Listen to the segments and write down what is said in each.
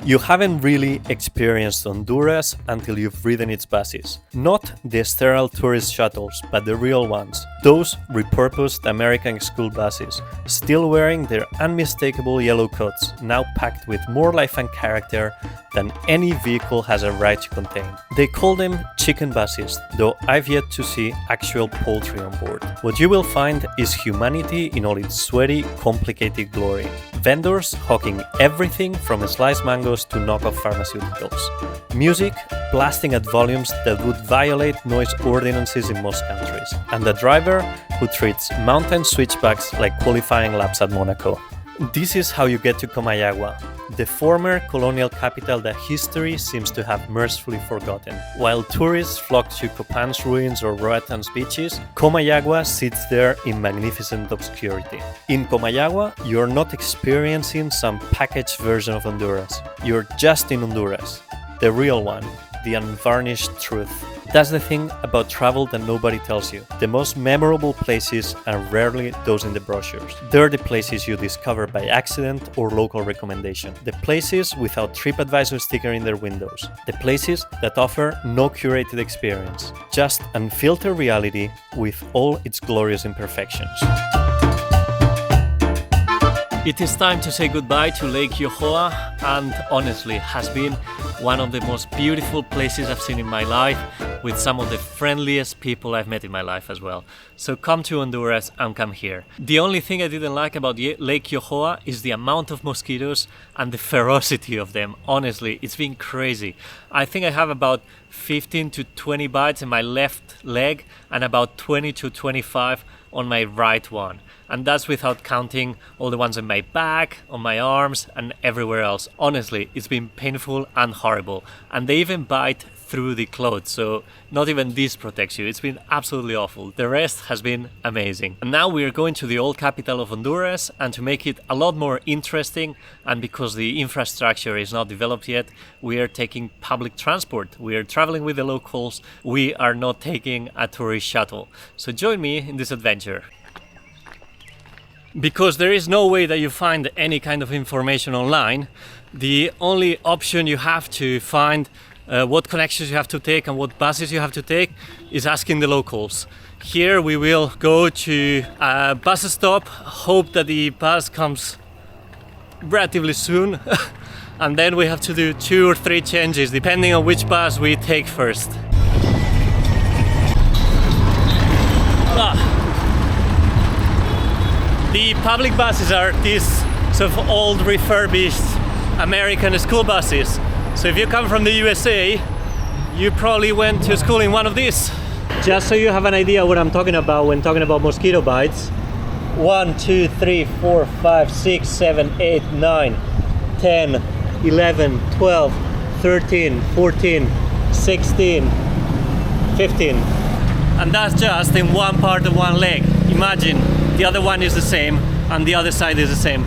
You haven't really experienced Honduras until you've ridden its buses. Not the sterile tourist shuttles, but the real ones. Those repurposed American school buses, still wearing their unmistakable yellow coats, now packed with more life and character than any vehicle has a right to contain. They call them chicken buses, though I've yet to see actual poultry on board. What you will find is humanity in all its sweaty, complicated glory. Vendors hawking everything from sliced mangoes to knockoff pharmaceuticals. Music blasting at volumes that would violate noise ordinances in most countries. And a driver who treats mountain switchbacks like qualifying laps at Monaco. This is how you get to Comayagua, the former colonial capital that history seems to have mercifully forgotten. While tourists flock to Copan's ruins or Roatan's beaches, Comayagua sits there in magnificent obscurity. In Comayagua, you're not experiencing some packaged version of Honduras. You're just in Honduras, the real one, the unvarnished truth. That's the thing about travel that nobody tells you. The most memorable places are rarely those in the brochures. They're the places you discover by accident or local recommendation. The places without TripAdvisor sticker in their windows. The places that offer no curated experience. Just unfiltered reality with all its glorious imperfections. It is time to say goodbye to Lake Yohoa, and honestly has been one of the most beautiful places I've seen in my life, with some of the friendliest people I've met in my life as well. So come to Honduras and come here. The only thing I didn't like about Lake Yohoa is the amount of mosquitoes and the ferocity of them. Honestly, it's been crazy. I think I have about 15 to 20 bites in my left leg and about 20 to 25 on my right one. And that's without counting all the ones on my back, on my arms, and everywhere else. Honestly, it's been painful and horrible. And they even bite through the clothes, so not even this protects you. It's been absolutely awful. The rest has been amazing. And now we're going to the old capital of Honduras, and to make it a lot more interesting, and because the infrastructure is not developed yet, we are taking public transport. We are traveling with the locals. We are not taking a tourist shuttle. So join me in this adventure. Because there is no way that you find any kind of information online, the only option you have to find what connections you have to take and what buses you have to take is asking the locals. Here we will go to a bus stop, hope that the bus comes relatively soon, and then we have to do 2 or 3 changes depending on which bus we take first. The public buses are these sort of old refurbished American school buses. So if you come from the USA, you probably went to school in one of these. Just so you have an idea what I'm talking about when talking about mosquito bites. 1, 2, 3, 4, 5, 6, 7, 8, 9, 10, 11, 12, 13, 14, 16, 15. And that's just in one part of one leg. Imagine the other one is the same and the other side is the same.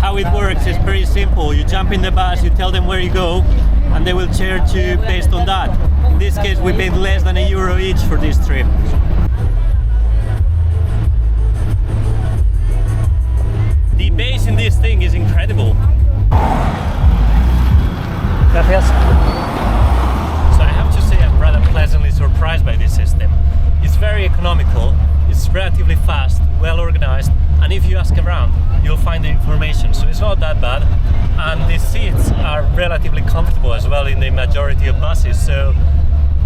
How it works is pretty simple. You jump in the bus, you tell them where you go, and they will charge you based on that. In this case, we paid less than €1 each for this trip. The bass in this thing is incredible. Gracias. So I have to say I'm rather pleasantly surprised by this system. It's very economical, it's relatively fast, well organized, and if you ask around, you'll find the information, so it's not that bad. And the seats are relatively comfortable as well in the majority of buses, so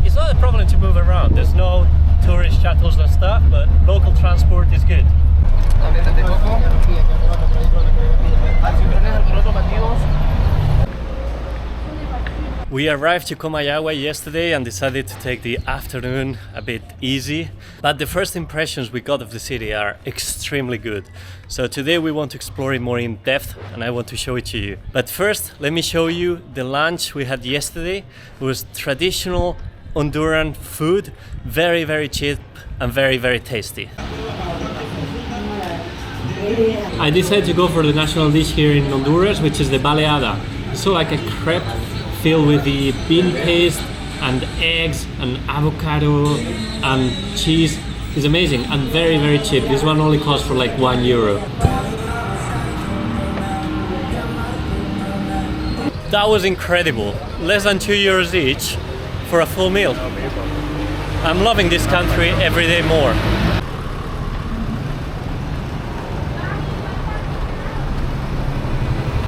it's not a problem to move around. There's no tourist shuttles and stuff, but local transport is good. We arrived to Comayagua yesterday and decided to take the afternoon a bit easy, but the first impressions we got of the city are extremely good. So today we want to explore it more in depth and I want to show it to you. But first, let me show you the lunch we had yesterday. It was traditional Honduran food, very, very cheap and very, very tasty. I decided to go for the national dish here in Honduras, which is the baleada. It's so like a crepe filled with the bean paste and eggs and avocado and cheese. is amazing and very, very cheap. This one only costs for like €1. That was incredible. Less than €2 each for a full meal. I'm loving this country every day more.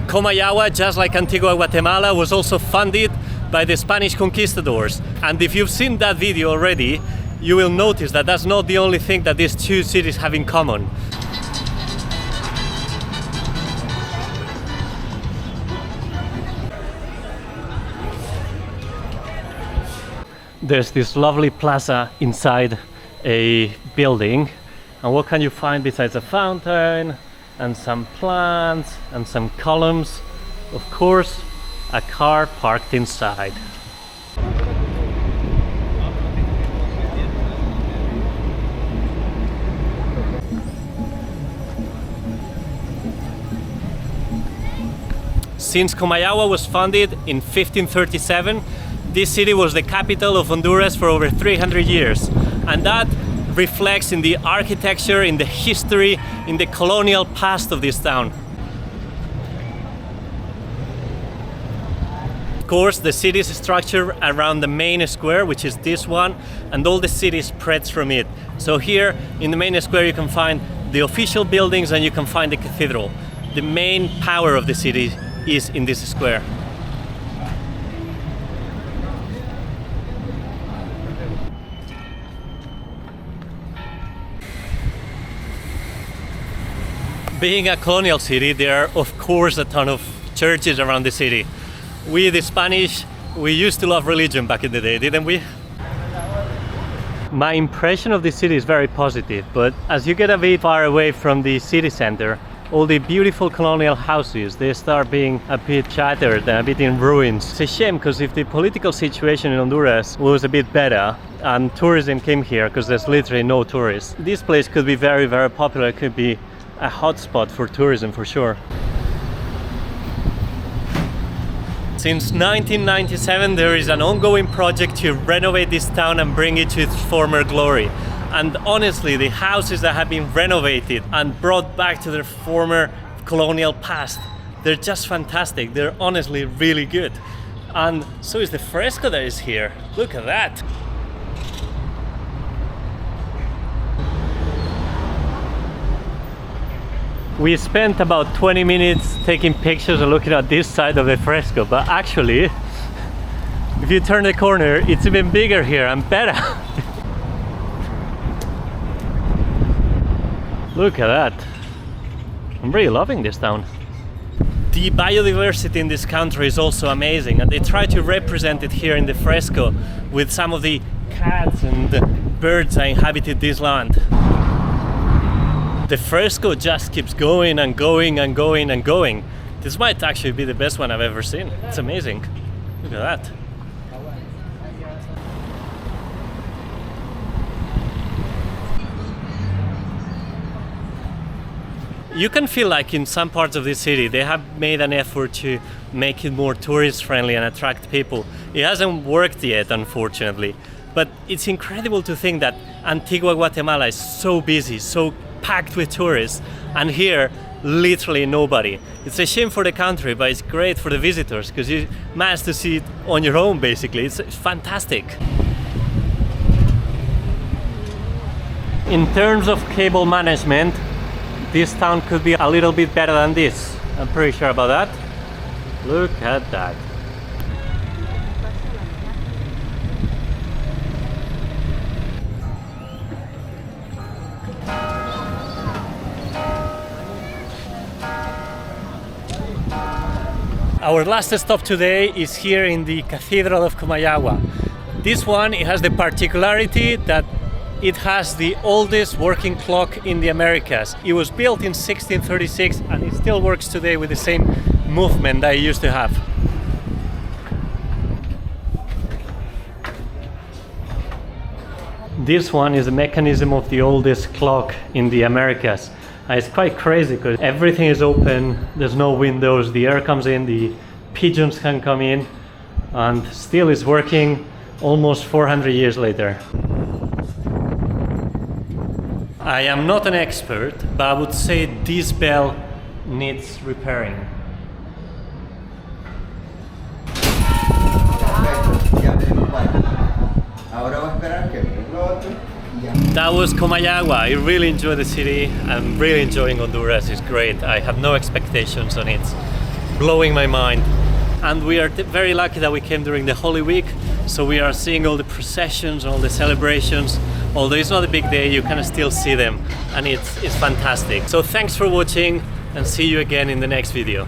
Comayagua, just like Antigua Guatemala, was also funded by the Spanish conquistadors. And if you've seen that video already, you will notice that that's not the only thing that these two cities have in common. There's this lovely plaza inside a building, and what can you find besides a fountain and some plants and some columns? Of course, a car parked inside. Since Comayagua was founded in 1537, this city was the capital of Honduras for over 300 years, and that reflects in the architecture, in the history, in the colonial past of this town. Of course, the city is structured around the main square, which is this one, and all the city spreads from it. So here in the main square you can find the official buildings and you can find the cathedral. The main power of the city is in this square. Being a colonial city, there are of course a ton of churches around the city. We, the Spanish, we used to love religion back in the day, didn't we? My impression of the city is very positive, but as you get a bit far away from the city center, all the beautiful colonial houses, they start being a bit shattered and a bit in ruins. It's a shame, because if the political situation in Honduras was a bit better and tourism came here, because there's literally no tourists, this place could be very, very popular. It could be a hotspot for tourism for sure. Since 1997 there is an ongoing project to renovate this town and bring it to its former glory. And honestly, the houses that have been renovated and brought back to their former colonial past, they're just fantastic. They're honestly really good. And so is the fresco that is here. Look at that. We spent about 20 minutes taking pictures and looking at this side of the fresco, but actually, if you turn the corner, it's even bigger here and better. Look at that. I'm really loving this town. The biodiversity in this country is also amazing, and they try to represent it here in the fresco with some of the cats and the birds that inhabited this land. The fresco just keeps going and going and going and going. This might actually be the best one I've ever seen. It's amazing. Look at that. You can feel like in some parts of the city they have made an effort to make it more tourist friendly and attract people. It hasn't worked yet, unfortunately, but it's incredible to think that Antigua Guatemala is so busy, so packed with tourists, and here literally nobody. It's a shame for the country, but it's great for the visitors because you manage to see it on your own basically. It's fantastic. In terms of cable management, this town could be a little bit better than this. I'm pretty sure about that. Look at that. Our last stop today is here in the Cathedral of Comayagua. This one, it has the particularity that it has the oldest working clock in the Americas. It was built in 1636 and it still works today with the same movement that it used to have. This one is the mechanism of the oldest clock in the Americas. It's quite crazy because everything is open, there's no windows, the air comes in, the pigeons can come in, and still is working almost 400 years later. I am not an expert, but I would say this bell needs repairing. That was Comayagua. I really enjoy the city. I'm really enjoying Honduras. It's great. I have no expectations on it. It's blowing my mind. And we are very lucky that we came during the Holy Week, so we are seeing all the processions, all the celebrations. Although it's not a big day, you can still see them, and it's fantastic. So thanks for watching, and see you again in the next video.